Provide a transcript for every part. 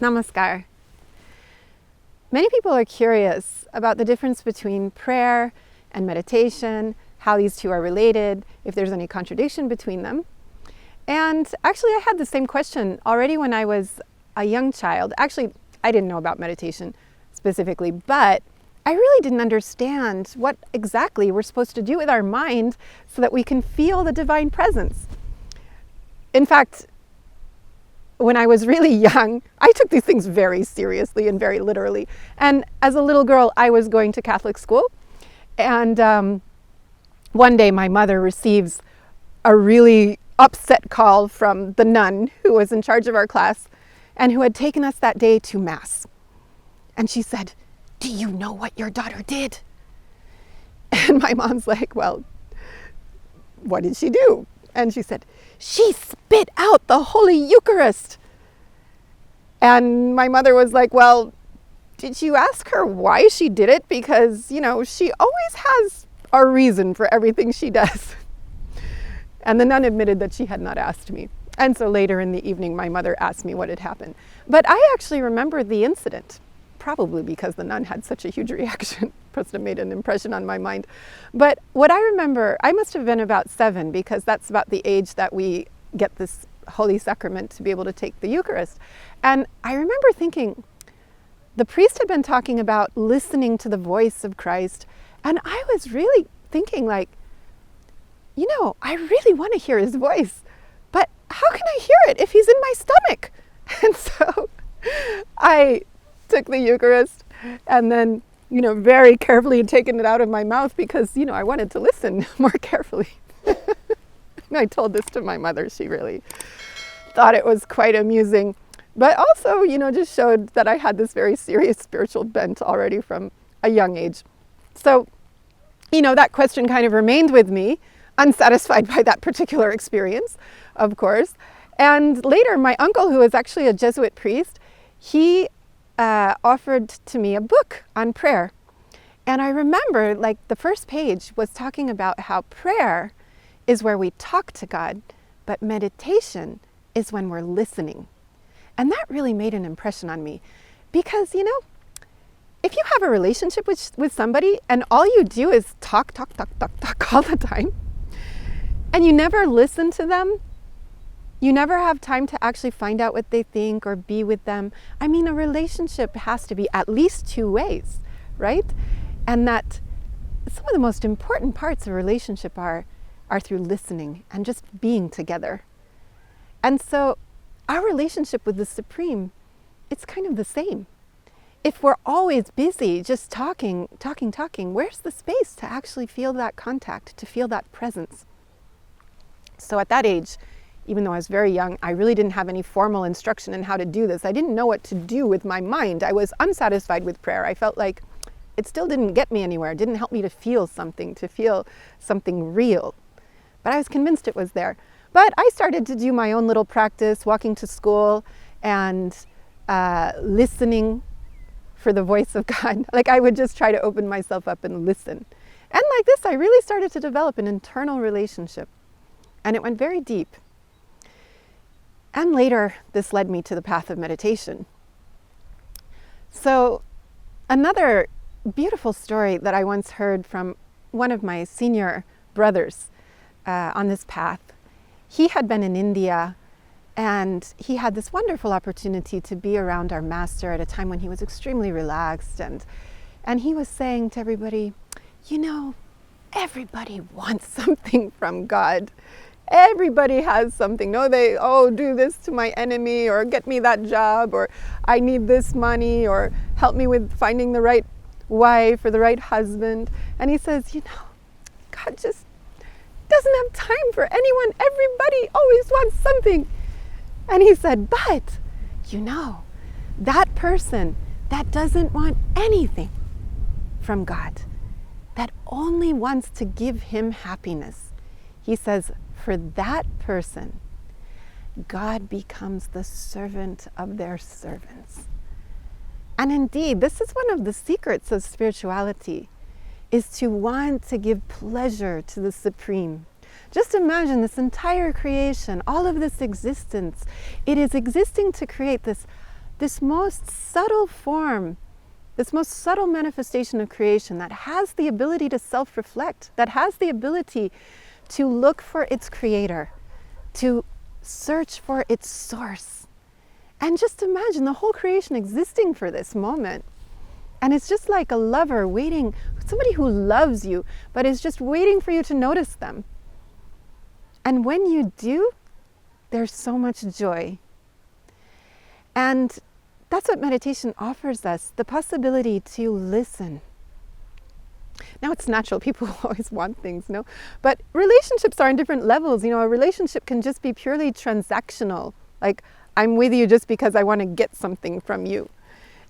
Namaskar. Many people are curious about the difference between prayer and meditation, how these two are related, if there's any contradiction between them. And actually, I had the same question already when I was a young child. Actually, I didn't know about meditation specifically, but I really didn't understand what exactly we're supposed to do with our mind so that we can feel the divine presence. In fact, when I was really young, I took these things very seriously and very literally. And as a little girl, I was going to Catholic school. And one day my mother receives a really upset call from the nun who was in charge of our class and who had taken us that day to Mass. And she said, "Do you know what your daughter did?" And my mom's like, "Well, what did she do?" And she said, "She spit out the Holy Eucharist." And my mother was like, "Well, did you ask her why she did it? Because, she always has a reason for everything she does." And the nun admitted that she had not asked me. And so later in the evening, my mother asked me what had happened. But I actually remember the incident, probably because the nun had such a huge reaction. Must have made an impression on my mind. But what I remember, I must have been about 7, because that's about the age that we get this Holy Sacrament to be able to take the Eucharist. And I remember thinking, the priest had been talking about listening to the voice of Christ. And I was really thinking I really want to hear his voice, but how can I hear it if he's in my stomach? And so I took the Eucharist and then, very carefully taken it out of my mouth because, I wanted to listen more carefully. And I told this to my mother. She really thought it was quite amusing, but also, just showed that I had this very serious spiritual bent already from a young age. So, that question kind of remained with me, unsatisfied by that particular experience, of course. And later, my uncle, who was actually a Jesuit priest, he offered to me a book on prayer. And I remember, the first page was talking about how prayer is where we talk to God, but meditation is when we're listening. And that really made an impression on me because, if you have a relationship with somebody and all you do is talk all the time, and you never listen to them, you never have time to actually find out what they think or be with them. I mean, a relationship has to be at least 2 ways, right? And that some of the most important parts of a relationship are through listening and just being together. And so our relationship with the Supreme, it's kind of the same. If we're always busy just talking, where's the space to actually feel that contact, to feel that presence? So at that age, even though I was very young, I really didn't have any formal instruction in how to do this. I didn't know what to do with my mind. I was unsatisfied with prayer. I felt like it still didn't get me anywhere. It didn't help me to feel something real. But I was convinced it was there. But I started to do my own little practice, walking to school and listening for the voice of God. I would just try to open myself up and listen. And like this, I really started to develop an internal relationship. And it went very deep. And later, this led me to the path of meditation. So another beautiful story that I once heard from one of my senior brothers on this path. He had been in India and he had this wonderful opportunity to be around our master at a time when he was extremely relaxed. And he was saying to everybody, everybody wants something from God. Everybody has something. No, do this to my enemy, or get me that job, or I need this money, or help me with finding the right wife or the right husband. And he says, God just doesn't have time for anyone. Everybody always wants something. And he said, but, that person that doesn't want anything from God, that only wants to give him happiness, he says, for that person, God becomes the servant of their servants. And indeed, this is one of the secrets of spirituality, is to want to give pleasure to the Supreme. Just imagine this entire creation, all of this existence. It is existing to create this this most subtle form, this most subtle manifestation of creation that has the ability to self-reflect, that has the ability to look for its creator, to search for its source. And just imagine the whole creation existing for this moment. And it's just like a lover waiting, somebody who loves you, but is just waiting for you to notice them. And when you do, there's so much joy. And that's what meditation offers us, the possibility to listen. Now it's natural, people always want things, no? But relationships are on different levels. A relationship can just be purely transactional. Like, I'm with you just because I want to get something from you.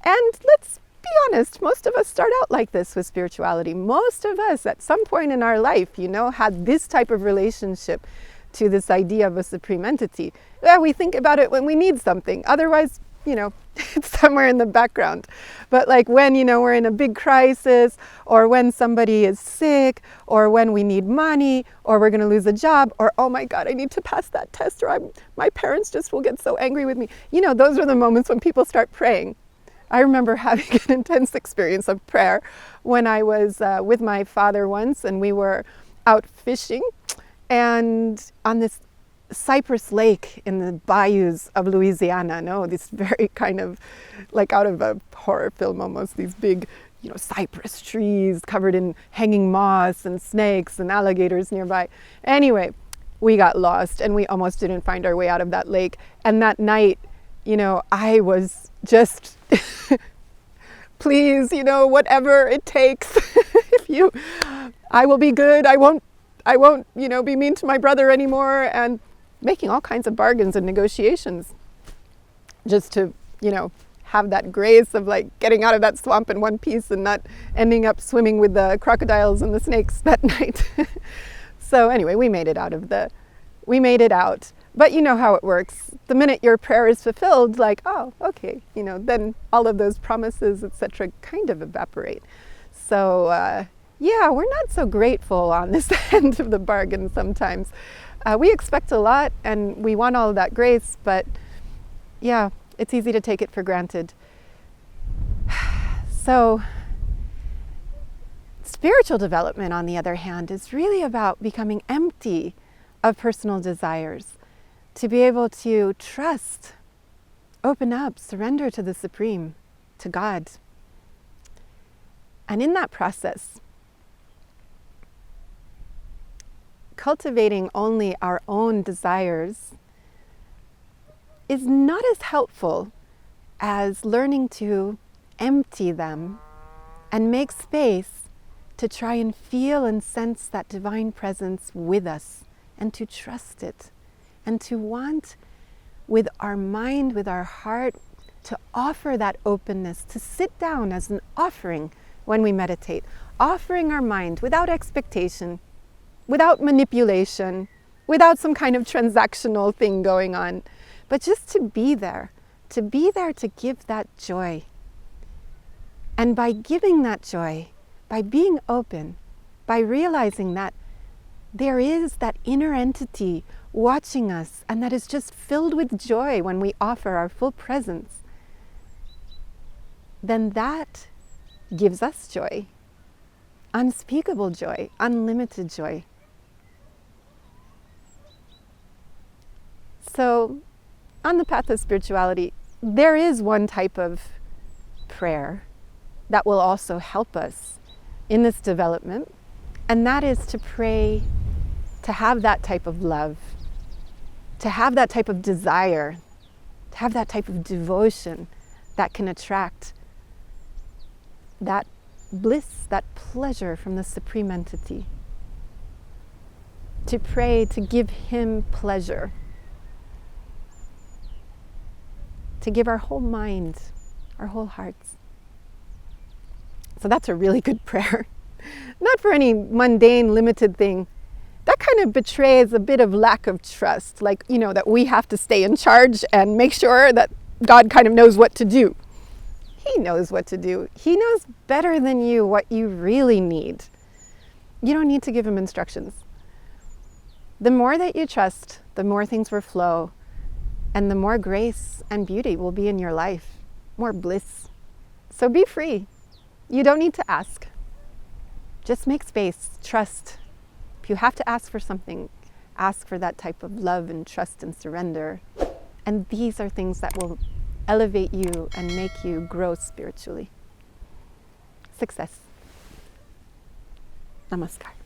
And let's be honest, most of us start out like this with spirituality. Most of us at some point in our life, had this type of relationship to this idea of a supreme entity. Yeah, we think about it when we need something. Otherwise, it's somewhere in the background. But like when, we're in a big crisis, or when somebody is sick, or when we need money, or we're going to lose a job, or, oh my God, I need to pass that test, or my parents just will get so angry with me. Those are the moments when people start praying. I remember having an intense experience of prayer when I was with my father once, and we were out fishing, and on this cypress lake in the bayous of Louisiana, this very kind of like out of a horror film almost, these big, cypress trees covered in hanging moss and snakes and alligators nearby. Anyway, we got lost and we almost didn't find our way out of that lake. And that night, I was just, please, whatever it takes, I will be good. I won't, be mean to my brother anymore, and making all kinds of bargains and negotiations just to, have that grace of like getting out of that swamp in one piece and not ending up swimming with the crocodiles and the snakes that night. So anyway, we made it out. But you know how it works. The minute your prayer is fulfilled, like, oh, okay, then all of those promises, etc., kind of evaporate. So yeah, we're not so grateful on this end of the bargain sometimes. We expect a lot and we want all of that grace, but yeah, it's easy to take it for granted. So spiritual development, on the other hand, is really about becoming empty of personal desires, to be able to trust, open up, surrender to the Supreme, to God. And in that process, cultivating only our own desires is not as helpful as learning to empty them and make space to try and feel and sense that divine presence with us, and to trust it, and to want with our mind, with our heart, to offer that openness, to sit down as an offering when we meditate, offering our mind without expectation, without manipulation, without some kind of transactional thing going on, but just to be there to give that joy. And by giving that joy, by being open, by realizing that there is that inner entity watching us and that is just filled with joy when we offer our full presence, then that gives us joy, unspeakable joy, unlimited joy. So, on the path of spirituality, there is one type of prayer that will also help us in this development, and that is to pray to have that type of love, to have that type of desire, to have that type of devotion that can attract that bliss, that pleasure from the Supreme Entity. To pray to give Him pleasure, to give our whole mind, our whole hearts. So that's a really good prayer. Not for any mundane, limited thing. That kind of betrays a bit of lack of trust, like, that we have to stay in charge and make sure that God kind of knows what to do. He knows what to do. He knows better than you what you really need. You don't need to give Him instructions. The more that you trust, the more things will flow, and the more grace and beauty will be in your life. more bliss. So be free. You don't need to ask. Just make space, trust. If you have to ask for something, ask for that type of love and trust and surrender. And these are things that will elevate you and make you grow spiritually. Success. Namaskar.